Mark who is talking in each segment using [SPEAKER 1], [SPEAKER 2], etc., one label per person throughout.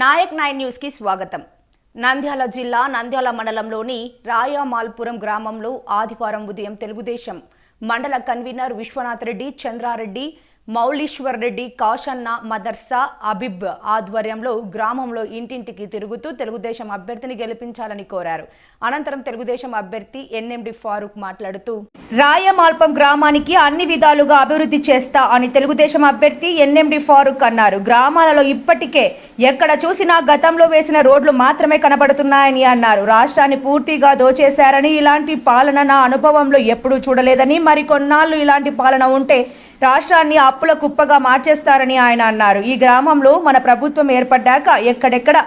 [SPEAKER 1] Naik 9 news కి స్వాగతం. నంద్యాల జిల్లా నంద్యాల మండలంలోని రాయమాల్పురం గ్రామంలో ఆదివారం ఉదయం తెలుగుదేశం మండల కన్వీనర్ విశ్వనాథ్ రెడ్డి, చంద్రారెడ్డి, మౌలీశ్వర్ రెడ్డి, కాషన్న మదర్సా అబిబ్ ఆధ్వర్యంలో గ్రామంలో ఇంటింటికి తిరుగుతూ తెలుగుదేశం అభ్యర్థిని గెలిపించాలని కోరారు. అనంతరం తెలుగుదేశం అభ్యర్థి ఎన్ఎండి ఫారూక్ మాట్లాడుతూ రాయమాల్పం గ్రామానికి అన్ని విధాలుగా అభివృద్ధి చేస్తా అని తెలుగుదేశం అభ్యర్థి ఎన్ఎండి ఫారూక్ అన్నారు. గ్రామాలలో ఇప్పటికే ఎక్కడ చూసినా గతంలో వేసిన రోడ్లు మాత్రమే కనబడుతున్నాయని అన్నారు. రాష్ట్రాన్ని పూర్తిగా దోచేశారని, ఇలాంటి పాలన నా అనుభవంలో ఎప్పుడూ చూడలేదని, మరికొన్నాళ్ళు ఇలాంటి పాలన ఉంటే రాష్ట్రాన్ని అప్పుల కుప్పగా మార్చేస్తారని ఆయన అన్నారు. ఈ గ్రామంలో మన ప్రభుత్వం ఏర్పడ్డాక ఎక్కడెక్కడ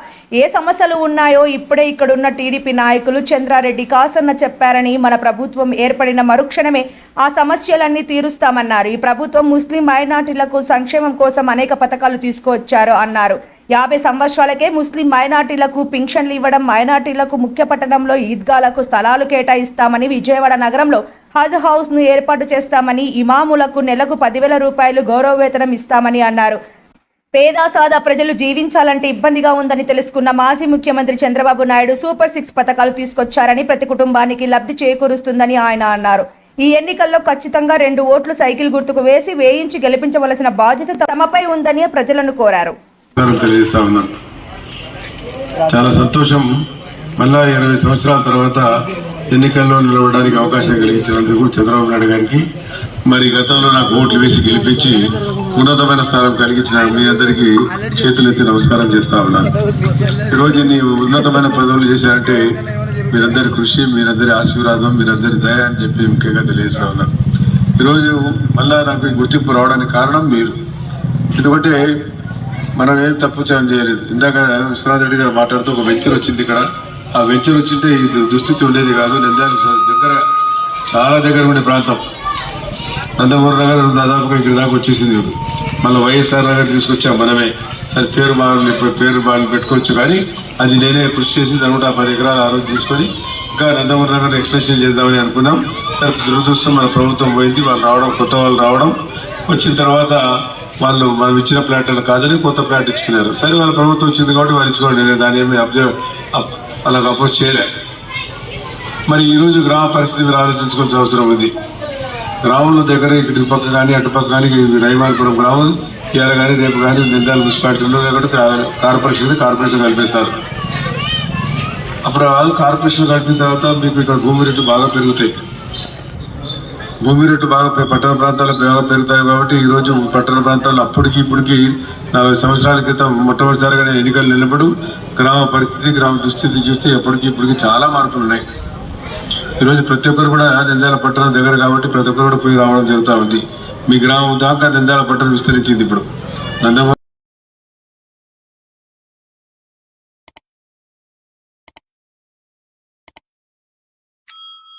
[SPEAKER 1] ఏ సమస్యలు ఉన్నాయో ఇప్పుడే ఇక్కడున్న టీడీపీ నాయకులు చంద్రారెడ్డి, కాసన్న చెప్పారని, మన ప్రభుత్వం ఏర్పడిన మరుక్షణమే ఆ సమస్యలన్నీ తీరుస్తామన్నారు. ఈ ప్రభుత్వం ముస్లిం మైనార్టీలకు సంక్షేమం కోసం అనేక పథకాలు తీసుకువచ్చారు అన్నారు. 50 సంవత్సరాలకే ముస్లిం మైనార్టీలకు పింఛన్లు ఇవ్వడం, మైనార్టీలకు ముఖ్య పట్టణంలో ఈద్గాలకు స్థలాలు కేటాయిస్తామని, విజయవాడ నగరంలో హజ్ హౌస్ ను ఏర్పాటు చేస్తామని, ఇమాములకు నెలకు 10,000 రూపాయలు గౌరవ వేతనం ఇస్తామని అన్నారు. పేద సాదా ప్రజలు జీవించాలంటే ఇబ్బందిగా ఉందని తెలుసుకున్న మాజీ ముఖ్యమంత్రి చంద్రబాబు నాయుడు సూపర్ 6 పథకాలు తీసుకొచ్చారని, ప్రతి కుటుంబానికి లబ్ధి చేకూరుస్తుందని ఆయన అన్నారు. ఈ ఎన్నికల్లో ఖచ్చితంగా 2 ఓట్లు సైకిల్ గుర్తుకు వేయించి గెలిపించవలసిన బాధ్యత తమపై ఉందని ప్రజలను కోరారు.
[SPEAKER 2] చాలా సంతోషం. మళ్ళా 20 సంవత్సరాల తర్వాత ఎన్నికల్లో నిలవడానికి అవకాశం కలిగించినందుకు చంద్రబాబు నాయుడు గారికి, మరి గతంలో నాకు ఓట్లు వేసి గెలిపించి ఉన్నతమైన స్థానం కలిగించిన మీ అందరికీ చేతులెత్తి నమస్కారం చేస్తా ఉన్నాను. ఈరోజు నీ ఉన్నతమైన పదవులు చేశారంటే మీరందరి కృషి, మీరందరి ఆశీర్వాదం, మీరందరి దయ అని చెప్పి ముఖ్యంగా తెలియజేస్తా ఉన్నాను. ఈరోజు మళ్ళా నాకు గుర్తింపు రావడానికి కారణం మీరు. ఎందుకంటే మనం ఏం తప్పు చేయలేదు. ఇందాక విశ్వనాథ్ రెడ్డి గారు మాట్లాడుతూ ఒక వెంచర్ వచ్చింది ఇక్కడ. ఆ వెంచర్ వచ్చింటే ఈ దుస్థితి ఉండేది కాదు. నంద్యాల దగ్గర, చాలా దగ్గర ఉండే ప్రాంతం. నందమూరి నగర్ దాదాపుగా ఇక్కడ దాకా వచ్చేసింది. మళ్ళీ వైఎస్ఆర్ నగర్ తీసుకొచ్చాం మనమే. సరే పేరు బాగా పెట్టుకోవచ్చు, కానీ అది నేనే కృషి చేసి దాని 10 ఎకరాలు ఆ రోజు తీసుకొని ఇంకా నందమూరి నగర్ ఎక్స్టెన్షన్ చేద్దామని అనుకున్నాం. సరే దురదృష్టం మన ప్రభుత్వం పోయింది. వాళ్ళు రావడం, కొత్త వాళ్ళు రావడం, వచ్చిన తర్వాత వాళ్ళు మనం ఇచ్చిన ప్లాట్లను కాదని కొత్త ప్లాట్ ఇచ్చుకున్నారు. సరే వాళ్ళ ప్రభుత్వం వచ్చింది కాబట్టి వాళ్ళు ఇచ్చుకోండి, నేను దాని ఏమి వాళ్ళకి అపోజ్ చేయలే. మరి ఈరోజు గ్రామ పరిస్థితి మీరు ఆలోచించుకోవాల్సిన అవసరం ఉంది. గ్రామంలో దగ్గర ఇటు పక్క కానీ అటుపక్క కానీ రాయమాల్పురం గ్రామం ఇవాళ కానీ రేపు కానీ నంద్యాల మున్సిపాలిటీలో లేకపోతే కార్పొరేషన్ కల్పిస్తారు. అప్పుడు వాళ్ళు కార్పొరేషన్ కలిపిన తర్వాత మీకు ఇక్కడ భూమి రేట్లు బాగా పెరుగుతాయి. భూమి రేట్లు బాగా పట్టణ ప్రాంతాల్లో బాగా పెరుగుతాయి. కాబట్టి ఈరోజు పట్టణ ప్రాంతాల్లో అప్పటికి ఇప్పటికి 40 సంవత్సరాల క్రితం మొట్టమొదటిసారిగా ఎన్నికలు నిలబడు గ్రామ పరిస్థితి, గ్రామ దుస్థితి చూస్తే ఎప్పటికి ఇప్పటికి చాలా మార్పులు ఉన్నాయి. ఈరోజు ప్రతి ఒక్కరు కూడా నంద్యాల పట్టణం దగ్గర కాబట్టి ప్రతి ఒక్కరు కూడా పోయి రావడం జరుగుతూ ఉంది. మీ గ్రామం దాకా నంద్యాల పట్టణం విస్తరించింది. ఇప్పుడు నందమూరి